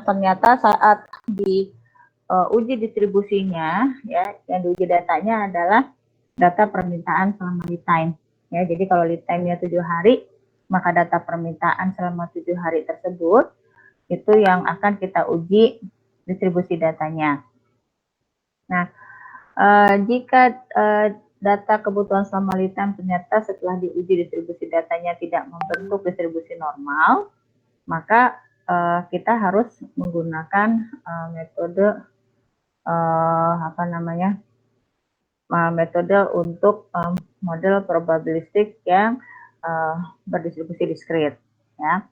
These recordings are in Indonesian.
ternyata saat di uji distribusinya, ya, yang diuji datanya adalah data permintaan selama lead time. Ya, jadi kalau lead time-nya 7 hari, maka data permintaan selama 7 hari tersebut itu yang akan kita uji distribusi datanya. Nah, jika data kebutuhan selama lead time ternyata setelah diuji distribusi datanya tidak membentuk distribusi normal, maka kita harus menggunakan metode metode untuk model probabilistik yang berdistribusi diskrit, ya.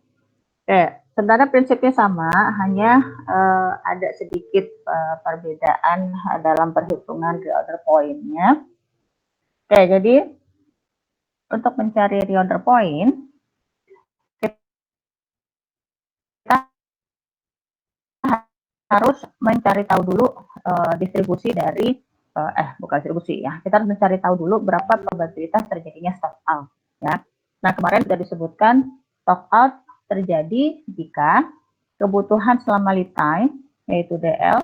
Oke, sebenarnya prinsipnya sama, hanya ada sedikit perbedaan dalam perhitungan reorder point-nya. Oke, jadi untuk mencari reorder point, kita harus mencari tahu dulu distribusi dari bukan distribusi ya, kita harus mencari tahu dulu berapa probabilitas terjadinya stock out, ya. Nah, kemarin sudah disebutkan stock out terjadi jika kebutuhan selama lead time, yaitu DL,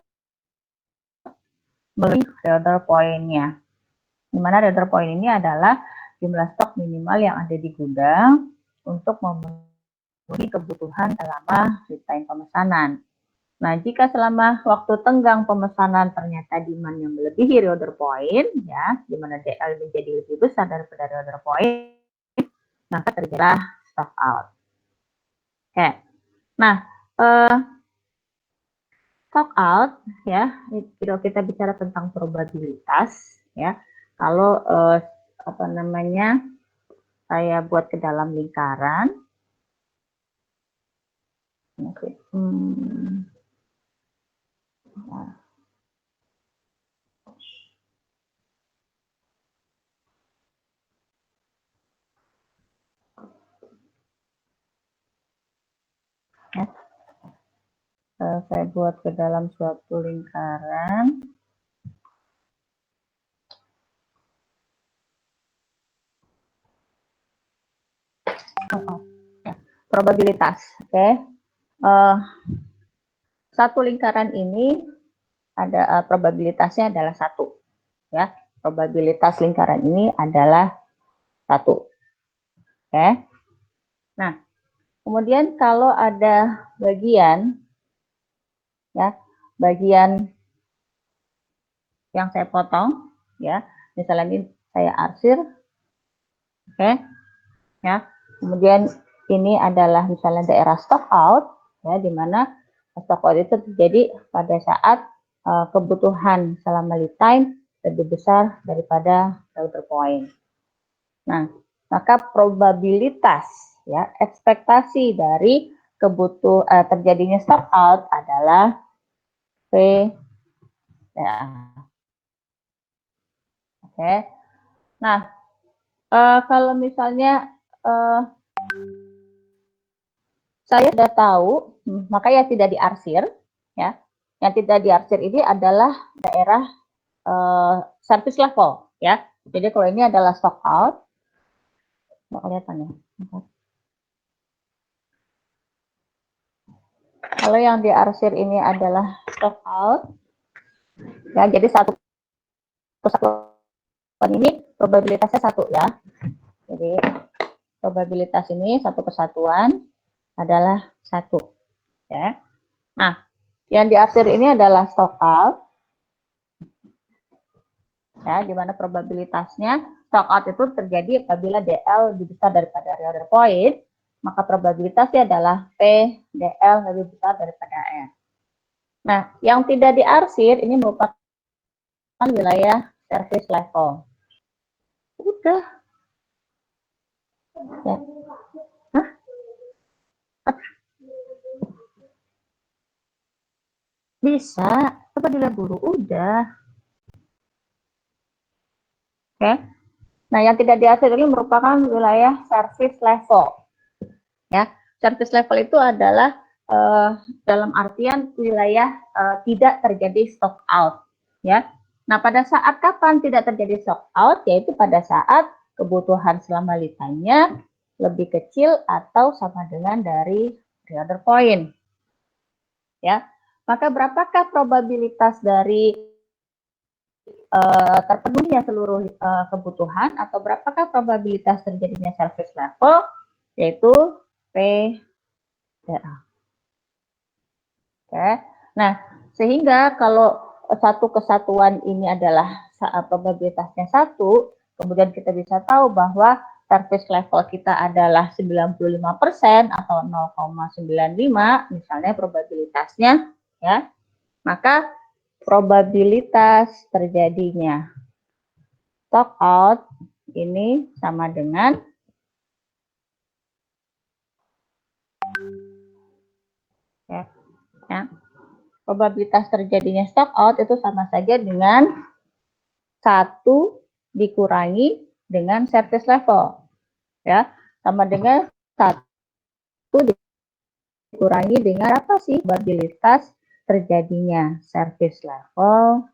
beli reorder point-nya. Di mana reorder point ini adalah jumlah stok minimal yang ada di gudang untuk memenuhi kebutuhan selama lead time pemesanan. Nah, jika selama waktu tenggang pemesanan ternyata demand yang melebihi reorder point, ya, di mana DL menjadi lebih besar daripada reorder point, maka terjadilah stock out. Oke, nah stock out, ya, kalau kita bicara tentang probabilitas, ya, kalau saya buat ke dalam lingkaran, oke. Ya. Saya buat ke dalam suatu lingkaran. Probabilitas, oke. Satu lingkaran ini ada probabilitasnya adalah 1, ya. Probabilitas lingkaran ini adalah 1, oke. Nah, kemudian kalau ada bagian, ya, bagian yang saya potong, ya, misalnya ini saya arsir, oke, ya. Kemudian ini adalah misalnya daerah stock out, ya, di mana stock out itu terjadi pada saat kebutuhan selama lead time lebih besar daripada reorder point. Nah, maka probabilitas, ya, ekspektasi dari terjadinya stock out adalah P, ya. Oke. Nah, kalau misalnya saya sudah tahu, maka ya tidak diarsir, ya. Yang tidak diarsir ini adalah daerah service level, ya. Jadi kalau ini adalah stock out, nggak kelihatan ya. Kalau yang diarsir ini adalah stock out, ya. Jadi satu kesatuan ini probabilitasnya 1, ya. Jadi probabilitas ini satu kesatuan adalah 1, ya. Nah, yang diarsir ini adalah stock out, ya, di mana probabilitasnya stock out itu terjadi apabila DL lebih besar daripada reorder point, maka probabilitasnya adalah P DL lebih besar daripada R. Nah, yang tidak diarsir ini merupakan wilayah service level. Udah. Ya. Hah? Bisa. Coba dilihat dulu. Udah. Oke. Nah, yang tidak diarsir ini merupakan wilayah service level. Ya, service level itu adalah dalam artian wilayah tidak terjadi stock out, ya. Nah, pada saat kapan tidak terjadi stock out, yaitu pada saat kebutuhan selama lead time-nya lebih kecil atau sama dengan dari reorder point. ya. Maka berapakah probabilitas dari terpenuhinya seluruh kebutuhan atau berapakah probabilitas terjadinya service level, yaitu PDA. Oke. Nah, sehingga kalau satu kesatuan ini adalah probabilitasnya 1, kemudian kita bisa tahu bahwa service level kita adalah 95% atau 0,95 misalnya probabilitasnya, ya. Maka probabilitas terjadinya stock out ini sama dengan ya, probabilitas terjadinya stock out itu sama saja dengan 1 dikurangi dengan service level, ya, sama dengan 1 dikurangi dengan apa sih probabilitas terjadinya service level,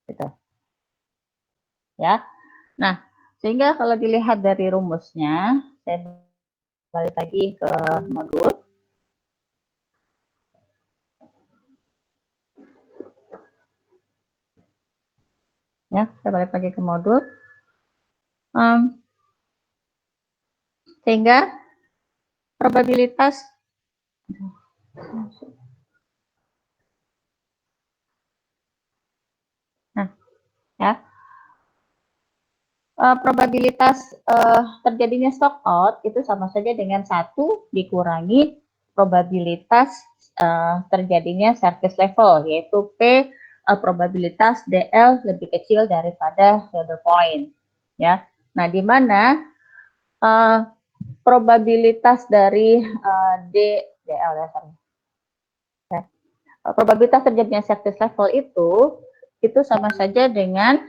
gitu, ya. Nah, sehingga kalau dilihat dari rumusnya, saya balik lagi ke modul. Ya, saya balik lagi ke modul. Sehingga probabilitas ya, probabilitas terjadinya stock out itu sama saja dengan 1 dikurangi probabilitas terjadinya service level, yaitu P probabilitas DL lebih kecil daripada failure point, ya. Nah, di mana probabilitas dari DL ya, sorry. Probabilitas terjadinya service level itu sama saja dengan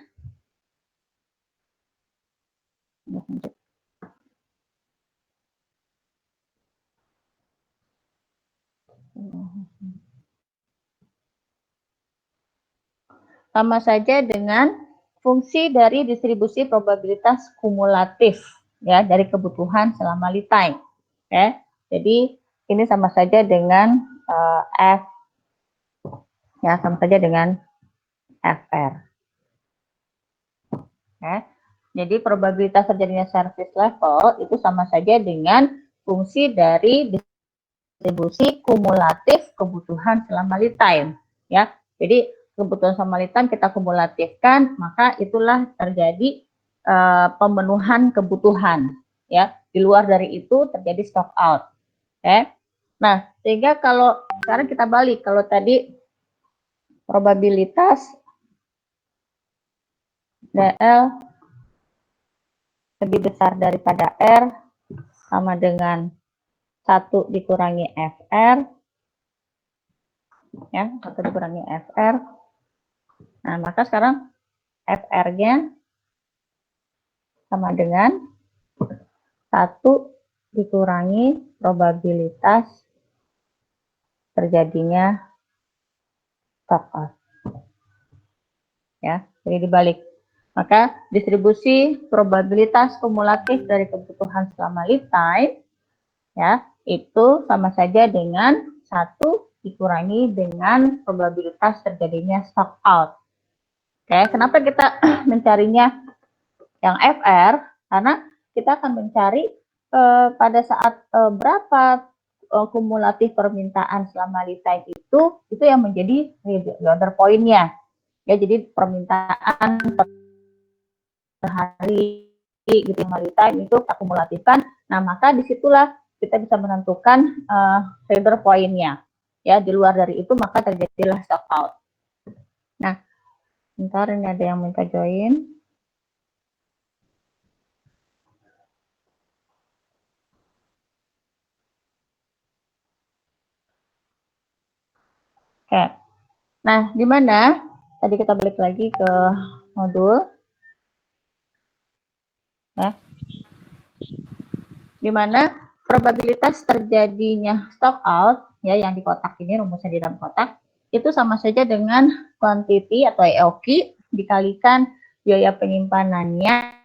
fungsi dari distribusi probabilitas kumulatif, ya, dari kebutuhan selama lead time, ya. Jadi ini sama saja dengan F, ya, sama saja dengan FR, ya. Jadi probabilitas terjadinya service level itu sama saja dengan fungsi dari distribusi kumulatif kebutuhan selama lead time, ya. Jadi kebutuhan selama lead time kita kumulatifkan, maka itulah terjadi pemenuhan kebutuhan, ya. Di luar dari itu terjadi stock out, ya. Nah, sehingga kalau sekarang kita balik, kalau tadi probabilitas DL lebih besar daripada R sama dengan 1 dikurangi FR, ya, 1 dikurangi FR. Nah, maka sekarang FR-nya sama dengan 1 dikurangi probabilitas terjadinya stock out, ya. Jadi dibalik. Maka distribusi probabilitas kumulatif dari kebutuhan selama lead time, ya, itu sama saja dengan 1 dikurangi dengan probabilitas terjadinya stock out. Oke, kenapa kita mencarinya yang FR? Karena kita akan mencari pada saat berapa kumulatif permintaan selama lead time itu yang menjadi order point-nya. Ya, jadi permintaan per hari gitu lead time itu akumulatifkan. Nah, maka disitulah kita bisa menentukan order point-nya. Ya, di luar dari itu maka terjadilah stock out. Nah, bentar, ini ada yang minta join. Oke. Nah, di mana tadi kita balik lagi ke modul, ya, di mana probabilitas terjadinya stock out, ya, yang di kotak ini, rumusnya di dalam kotak, itu sama saja dengan quantity atau EOQ dikalikan biaya penyimpanannya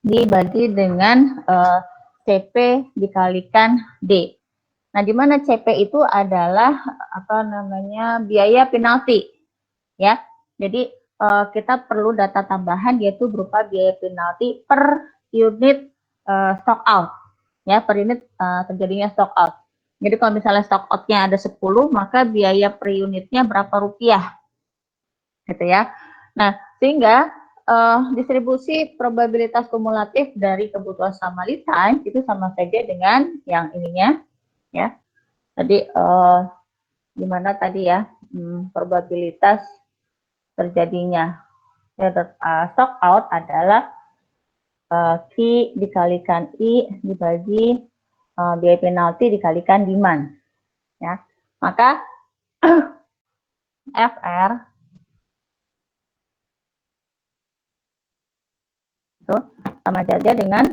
dibagi dengan CP dikalikan D. Nah, di mana CP itu adalah apa namanya biaya penalti, ya. Jadi kita perlu data tambahan yaitu berupa biaya penalti per unit stock out, ya, per unit terjadinya stock out. Jadi kalau misalnya stock out-nya ada 10, maka biaya per unitnya berapa rupiah, gitu ya. Nah, sehingga distribusi probabilitas kumulatif dari kebutuhan sama lead time itu sama saja dengan yang ininya, ya. Tadi gimana tadi ya, probabilitas terjadinya stock out adalah Q dikalikan I dibagi biaya penalti dikalikan demand, ya. Maka FR itu sama saja dengan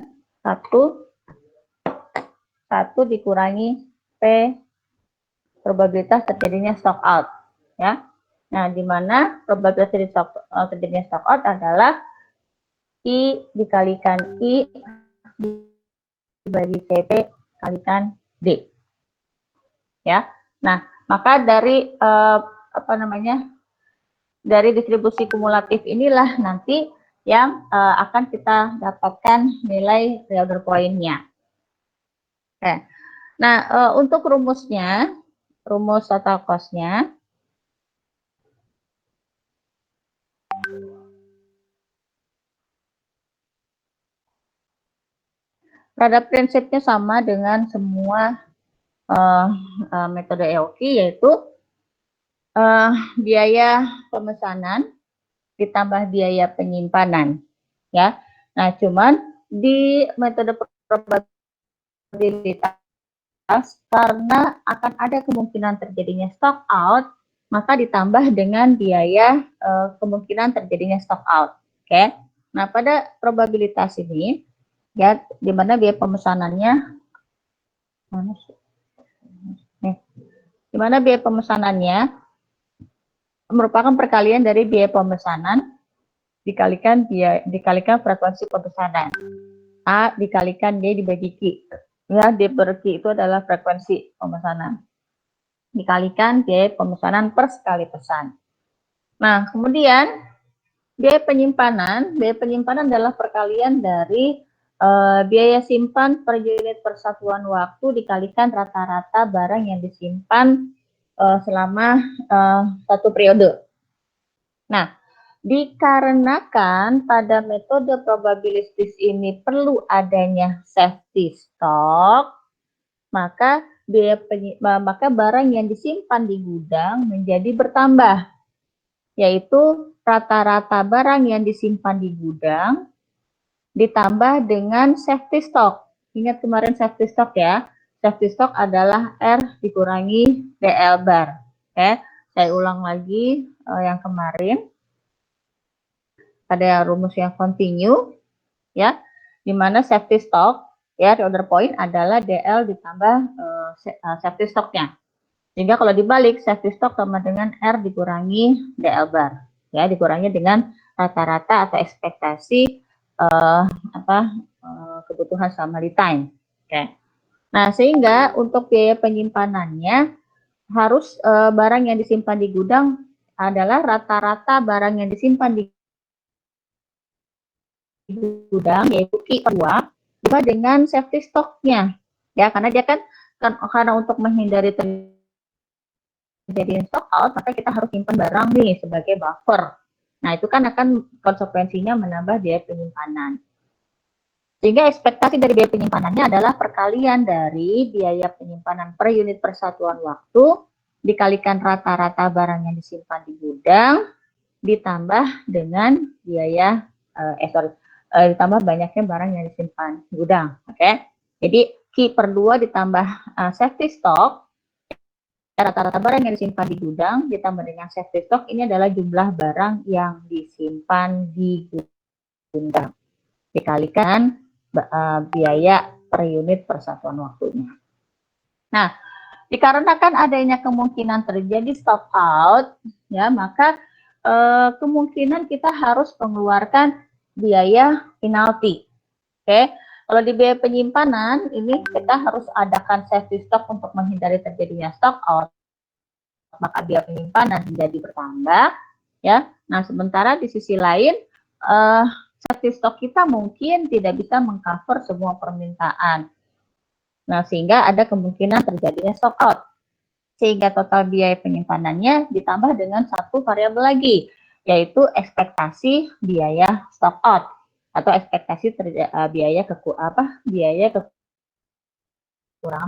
1 dikurangi P probabilitas terjadinya stock out, ya. Nah, di mana probabilitas terjadinya stock out adalah I dikalikan I dibagi CP kalikan D, ya. Nah, maka dari dari distribusi kumulatif inilah nanti yang akan kita dapatkan nilai reorder point-nya. Oke. Nah, untuk rumusnya, rumus total cost-nya, pada prinsipnya sama dengan semua metode EOQ, yaitu biaya pemesanan ditambah biaya penyimpanan, ya. Nah, cuman di metode probabilitas karena akan ada kemungkinan terjadinya stock out, maka ditambah dengan biaya kemungkinan terjadinya stock out. Oke. Nah, pada probabilitas ini, ya, di mana biaya pemesanannya, di mana biaya pemesanannya merupakan perkalian dari biaya pemesanan dikalikan frekuensi pemesanan. A dikalikan D dibagi Q. Ya, D per Q itu adalah frekuensi pemesanan. Dikalikan biaya pemesanan per sekali pesan. Nah, kemudian biaya penyimpanan adalah perkalian dari biaya simpan per unit persatuan waktu dikalikan rata-rata barang yang disimpan selama satu periode. Nah, dikarenakan pada metode probabilistis ini perlu adanya safety stock, maka barang yang disimpan di gudang menjadi bertambah, yaitu rata-rata barang yang disimpan di gudang ditambah dengan safety stock. Ingat kemarin safety stock ya, safety stock adalah R dikurangi DL bar. Oke, saya ulang lagi yang kemarin. Ada rumus yang continue, ya, di mana safety stock, ya, reorder point adalah DL ditambah safety stocknya. Sehingga kalau dibalik, safety stock sama dengan R dikurangi DL bar, ya, dikurangi dengan rata-rata atau ekspektasi kebutuhan selama lead time. Oke. Nah, sehingga untuk biaya penyimpanannya harus barang yang disimpan di gudang adalah rata-rata barang yang disimpan di gudang, yaitu Q per 2 juga dengan safety stocknya, ya, karena dia kan karena untuk menghindari terjadi stock out, maka kita harus simpan barang nih sebagai buffer. Nah, itu kan akan konsekuensinya menambah biaya penyimpanan. Sehingga ekspektasi dari biaya penyimpanannya adalah perkalian dari biaya penyimpanan per unit persatuan waktu dikalikan rata-rata barang yang disimpan di gudang ditambah dengan biaya ditambah banyaknya barang yang disimpan di gudang. Oke. Jadi Q per 2 ditambah safety stock, rata-rata barang yang disimpan di gudang ditambah dengan safety stock, ini adalah jumlah barang yang disimpan di gudang dikalikan biaya per unit persatuan waktunya. Nah, dikarenakan adanya kemungkinan terjadi stock out, ya, maka kemungkinan kita harus mengeluarkan biaya penalti. Oke. Kalau di biaya penyimpanan, ini kita harus adakan safety stock untuk menghindari terjadinya stock out, maka biaya penyimpanan menjadi bertambah, ya. Nah, sementara di sisi lain, safety stock kita mungkin tidak bisa mengcover semua permintaan. Nah, sehingga ada kemungkinan terjadinya stock out. Sehingga total biaya penyimpanannya ditambah dengan satu variabel lagi, yaitu ekspektasi biaya stock out atau ekspektasi biaya kekurangan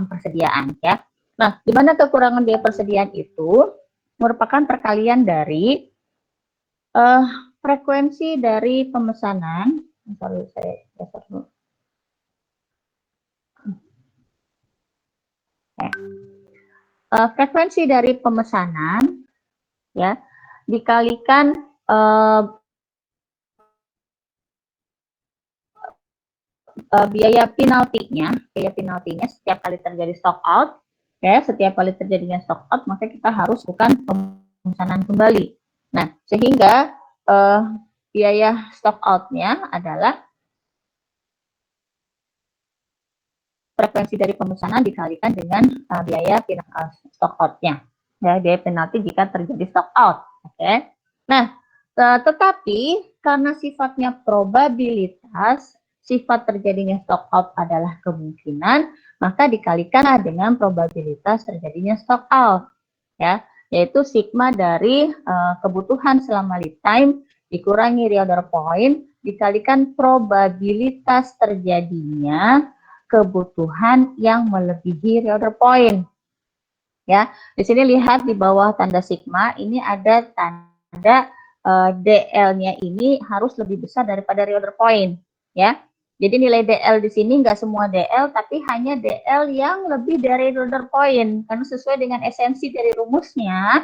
persediaan, ya. Nah, di mana kekurangan biaya persediaan itu merupakan perkalian dari frekuensi dari pemesanan. Sorry, saya geser dulu. Frekuensi dari pemesanan, ya, dikalikan biaya penaltinya setiap kali terjadi stock out, ya, setiap kali terjadinya stock out maka kita harus lakukan pemesanan kembali. Nah, sehingga biaya stock out-nya adalah frekuensi dari pemesanan dikalikan dengan biaya stock out-nya, ya, biaya penalti jika terjadi stock out. Oke. Nah, tetapi karena sifatnya probabilitas, sifat terjadinya stock out adalah kemungkinan, maka dikalikanlah dengan probabilitas terjadinya stock out, ya, yaitu sigma dari kebutuhan selama lead time dikurangi reorder point dikalikan probabilitas terjadinya kebutuhan yang melebihi reorder point. Ya, di sini lihat di bawah tanda sigma ini ada tanda DL-nya ini harus lebih besar daripada reorder point, ya. Jadi nilai DL di sini nggak semua DL, tapi hanya DL yang lebih dari reorder point, karena sesuai dengan esensi dari rumusnya,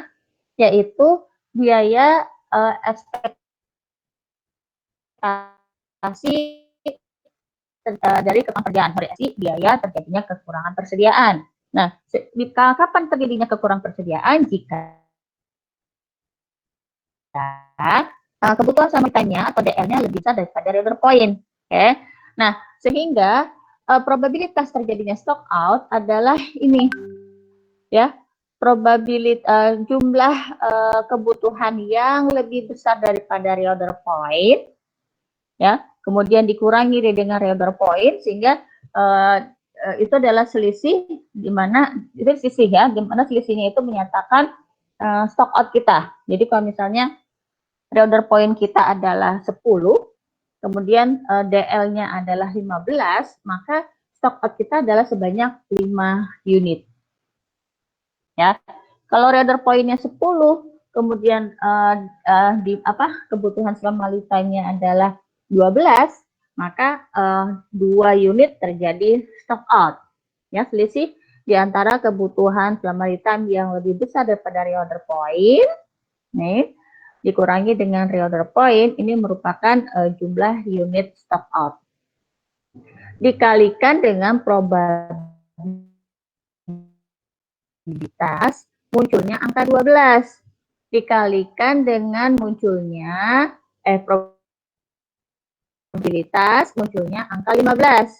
yaitu biaya ekspektasi dari kekurangan variasi biaya terjadinya kekurangan persediaan. Nah, kapan terjadinya kekurangan persediaan? Jika kebutuhan samaritannya atau DL-nya lebih besar daripada reorder point. Oke. Nah, sehingga probabilitas terjadinya stock out adalah ini, ya, probabilitas jumlah kebutuhan yang lebih besar daripada reorder point, ya, kemudian dikurangi dengan reorder point, sehingga itu adalah selisih di mana itu selisih, ya, di mana selisihnya itu menyatakan stock out kita. Jadi kalau misalnya reorder point kita adalah 10, kemudian DL-nya adalah 15, maka stock out kita adalah sebanyak 5 unit. Ya. Kalau reorder point-nya 10, kemudian kebutuhan selama lead time-nya adalah 12, maka 2 unit terjadi stock out. Ya, selisih di antara kebutuhan selama lead time yang lebih besar daripada reorder point, nih, dikurangi dengan reorder point, ini merupakan jumlah unit stock out. Dikalikan dengan probabilitas munculnya angka 12. Dikalikan dengan munculnya probabilitas munculnya angka 15.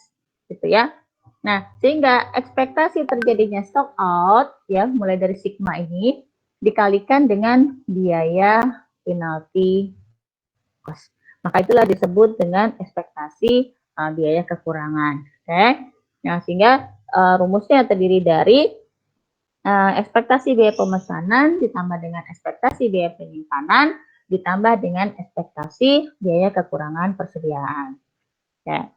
Gitu, ya. Nah, sehingga ekspektasi terjadinya stock out, ya, mulai dari sigma ini dikalikan dengan biaya penalti cost. Maka itulah disebut dengan ekspektasi biaya kekurangan. Oke. Nah, sehingga rumusnya terdiri dari ekspektasi biaya pemesanan ditambah dengan ekspektasi biaya penyimpanan ditambah dengan ekspektasi biaya kekurangan persediaan. Ya.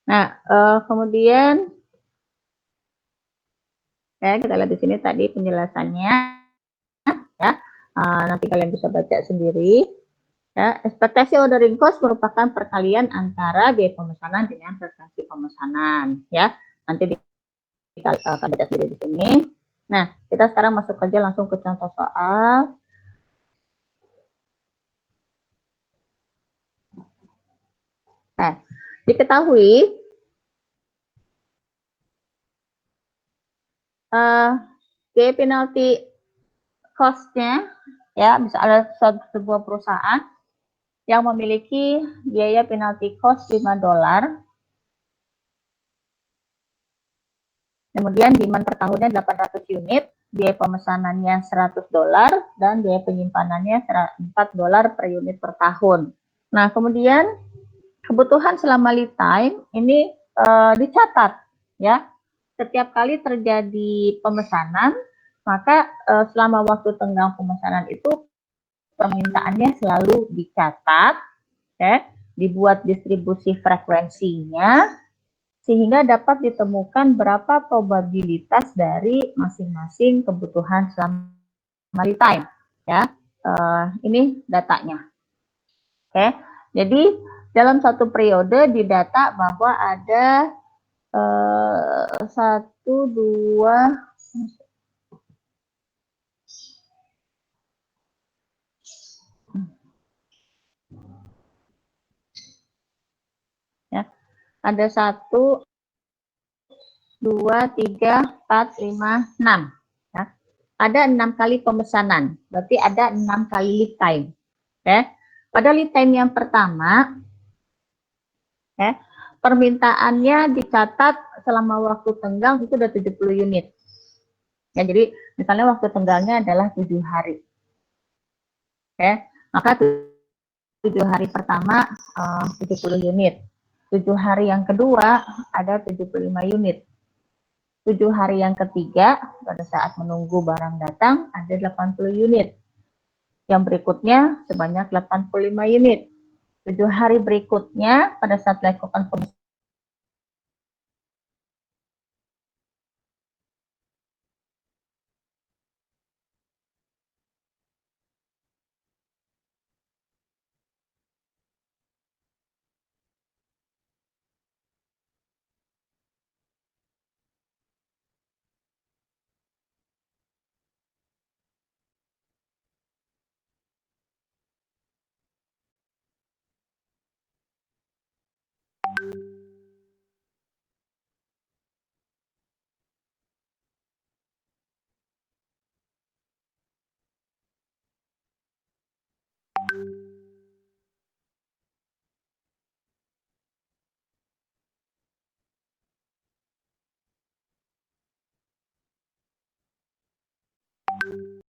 Nah, kemudian ya, kita lihat di sini tadi penjelasannya, ya. Nanti kalian bisa baca sendiri. Ya, ekspektasi ordering cost merupakan perkalian antara biaya pemesanan dengan frekuensi pemesanan. Ya, nanti kita akan baca sendiri di sini. Nah, kita sekarang masuk aja langsung ke contoh soal. Nah, diketahui biaya penalti cost-nya, ya, bisa ada sebuah perusahaan yang memiliki biaya penalti cost $5 Kemudian demand per tahunnya 800 unit, biaya pemesanannya $100, dan biaya penyimpanannya $4 per unit per tahun. Nah, kemudian kebutuhan selama lead time ini dicatat ya. Setiap kali terjadi pemesanan, maka selama waktu tenggang pemesanan itu permintaannya selalu dicatat, ya, dibuat distribusi frekuensinya, sehingga dapat ditemukan berapa probabilitas dari masing-masing kebutuhan selama lead time. Ya, ini datanya. Oke, jadi dalam satu periode didata bahwa ada 1, 2, ya, ada 1, 2, 3, 4, 5, 6. Ya. Ada 6 kali pemesanan, berarti ada 6 kali lead time. Ya. Pada lead time yang pertama, ya, permintaannya dicatat selama waktu tenggang itu udah 70 unit. Ya, jadi misalnya waktu tenggangnya adalah 7 hari. Ya, maka 7 hari pertama 70 unit. 7 hari yang kedua ada 75 unit. 7 hari yang ketiga pada saat menunggu barang datang ada 80 unit. Yang berikutnya sebanyak 85 unit. 7 hari berikutnya pada saat dilakukan pemesanan